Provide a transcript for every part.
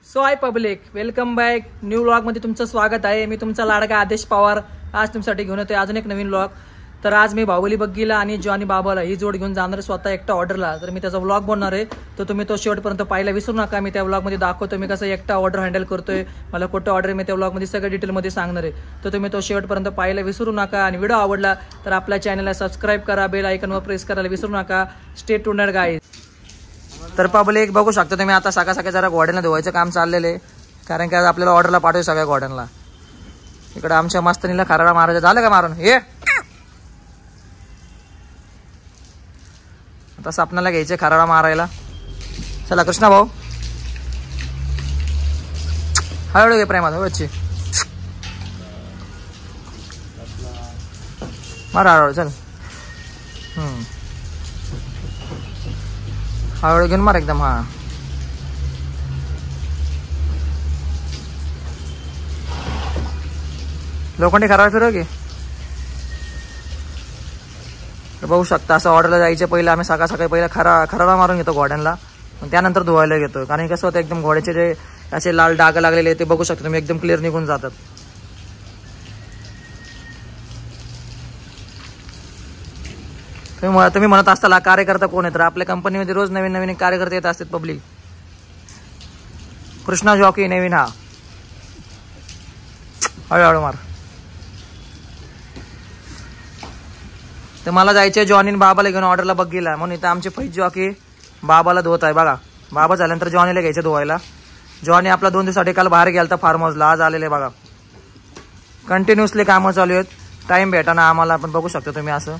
So hi public, welcome back. New vlog मध्ये तुमचं स्वागत आहे. मी तुमचा लाडका आदेश पवार आज तुमच्यासाठी घेऊन येतोय अजून एक नवीन व्लॉग. तर आज मी बाहुबली बग्गीला आणि जॉनी बाबाला ही जोड घेऊन जाणार स्वतः एकटा ऑर्डरला. तर मी त्याचा व्लॉग बनणार आहे, तर तुम्ही तो शेवटपर्यंत पाहायला विसरू नका. मी त्या व्लॉग मध्ये दाखवतो मी कसं एकटा ऑर्डर हँडल करतोय, मला कुठं ऑर्डर मी त्या व्लॉग मध्ये सगळं डिटेलमध्ये सांगणार आहे. तर तुम्ही तो शेवटपर्यंत पाहायला विसरू नका. आणि व्हिडिओ आवडला तर आपल्या चॅनलला सबस्क्राईब करा, बेल आयकॉनवर प्रेस करायला विसरू नका. Stay tuned guys. तर पब्लिक बघू शकता तुम्ही, आता सकाळ सकाळी जरा घोड्यांना धुवायचं काम चाललेलं आहे, कारण की आज आपल्याला ऑर्डरला पाठवू सगळ्या घोड्यांना. इकडे आमच्या मस्तनीला खराडा मारायचं झालं का मारून हे आता सपनाला घ्यायचे खराडा मारायला. चला कृष्णा भाऊ, हळूहळू घे प्रेमात, हळूची मारा हळूहळू. चल हळूहळू घेऊन मार एकदम. हा लोखंडी खराडा फिरव की. बघू शकता असं ऑर्डरला जायच्या पहिले आम्ही सकाळ सकाळी पहिला खराडा मारून घेतो घोड्यांना, त्यानंतर धुवायला घेतो. कारण कसं होतं एकदम घोड्याचे जे असे लाल डाग लागलेले ते बघू शकता तुम्ही, एकदम क्लिअर निघून जातात. तुम्ही म्हणत असताना कार्यकर्ता कोण आहे, तर आपल्या कंपनीमध्ये रोज नवीन नवीन कार्यकर्ते येत असतात पब्लिक. कृष्णा जॉकी नवीन, हा हळूहळू मार. तर मला जायचंय जॉनी बाबाला घेऊन ऑर्डरला बग्गीला, म्हणून इथं आमचे फैज जॉकी बाबाला धुवत आहे. बघा बाबा झाल्यानंतर जॉनीला घ्यायचं धुवायला. जॉनी आपला 2 दिवसासाठी काल बाहेर गेला फार्म हाऊसला, आज आलेले बघा. कंटिन्युअसली कामं चालू आहेत, टाइम भेटा ना आम्हाला, पण बघू शकता तुम्ही असं.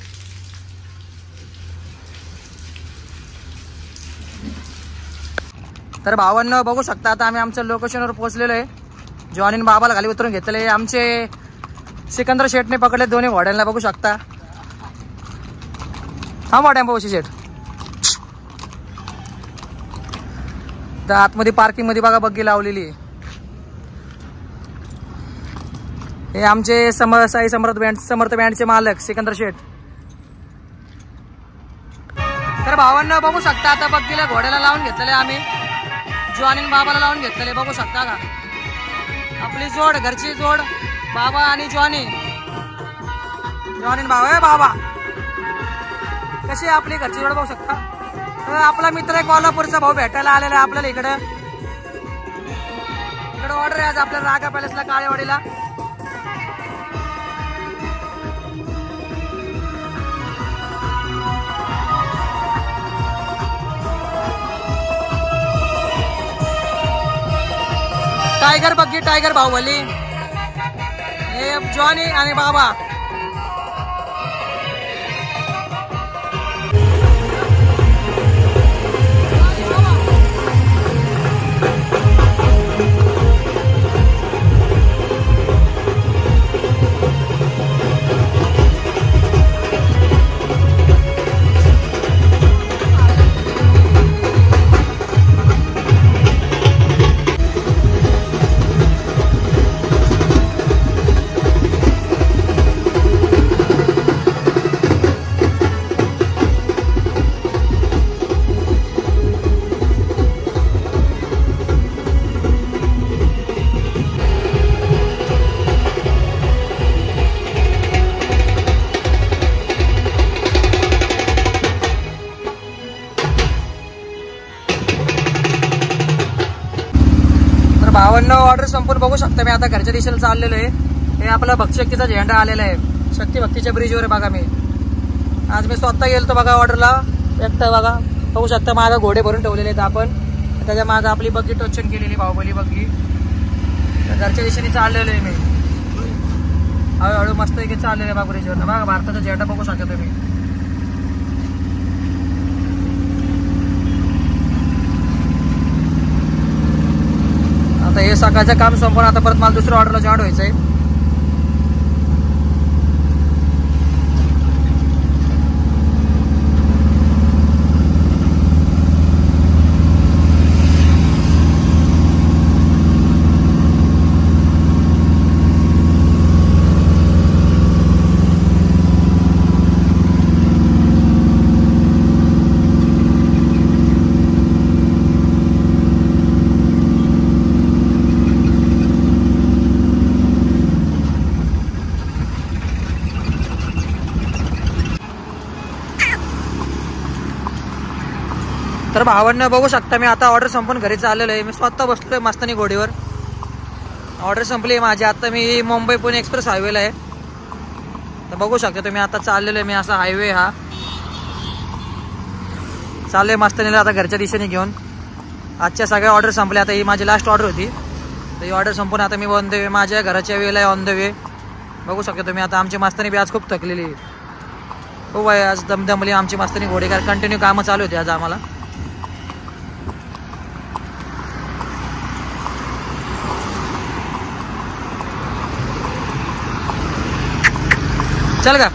तर भावांना बघू शकता आता आम्ही आमच्या लोकेशनवर पोहोचलेलो आहे. जॉनी बाबाला खाली उतरून घेतले. आमचे सिकंदर शेठने पकडले दोन्ही घोड्यांना, बघू शकता. हा मोठ्या पाऊशी शेठ तर आतमध्ये पार्किंग मध्ये बघा बग्गी लावलेली. हे आमचे साई समर्थ बँडचे मालक सिकंदर शेठ. तर भावांना बघू शकता आता बग्गीला घोड्याला लावून घेतलेले आम्ही, जॉनी बाबाला लावून घेतलेले, बघू शकता का. आपली जोड, घरची जोड, बाबा आणि जॉनी बाबा. बाबा कशी आपली घरची जोड बघू शकता. तर आपला मित्र आहे कोल्हापूरचा भाऊ भेटायला आलेला आहे आपल्याला इकडे ऑर्डर आहे आज आपल्याला रागा पॅलेसला काळेवाडीला. टायगर बग्गी, टायगर बाहुबली, हे जॉनी आणि बाबा. भावांना ऑर्डर संपून बघू शकता मी आता घरच्या दिशेला चाललेलो आहे. हे आपला भक्तशक्तीचा झेंडा आलेला आहे, शक्ती भक्तीच्या ब्रिजवर बघा. मी आज मी स्वतः गेलतो बघा ऑर्डरला एकटा. बघा बघू शकता माझा घोडे भरून ठेवलेले आहेत आपण, त्याच्या माझा आपली बग्गी टोचन केलेली बाहुबली बग्गी. घरच्या दिशेने चाललेलो आहे मी, हळूहळू मस्त एक चाललेलं आहे बघा ब्रिजवर. बघा भारताचा झेंडा बघू शकता तुम्ही. आता हे सकाळचं काम संपून आता परत मला दुसऱ्या ऑर्डरला जॉईन व्हायचंय. तर भावांना बघू शकता मी आता ऑर्डर संपून घरी चाललेलो आहे. मी स्वतः बसलोय मस्तानी घोडीवर. ऑर्डर संपली आहे माझी. आता मी मुंबई पुणे एक्सप्रेस हायवेला आहे. तर बघू शकता तुम्ही आता चाललेलो आहे मी असा हायवे हा चाललोय मस्तानीला आता घरच्या दिशेने घेऊन. आजच्या सगळ्या ऑर्डर संपल्या. आता ही माझी लास्ट ऑर्डर होती. तर ही ऑर्डर संपून आता मी ऑन द वे माझ्या घराच्या वेळेला ऑन द वे. बघू शकता तुम्ही आता आमची मस्तानी बी आज खूप थकलेली. हो बाय आज दमदमली आमची मस्तानी घोडी कारण कंटिन्यू कामं चालू होती आज आम्हाला. चल का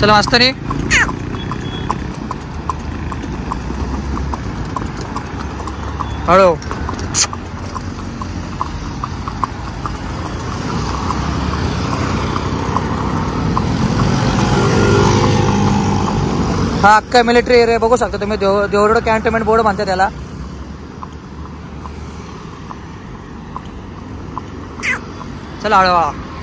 चला मस्तानी हळू. हा अख्खा मिलिटरी एरिया बघू शकता तुम्ही. देवरोड कॅन्टोन्मेंट बोर्ड म्हणते त्याला. चला हळू.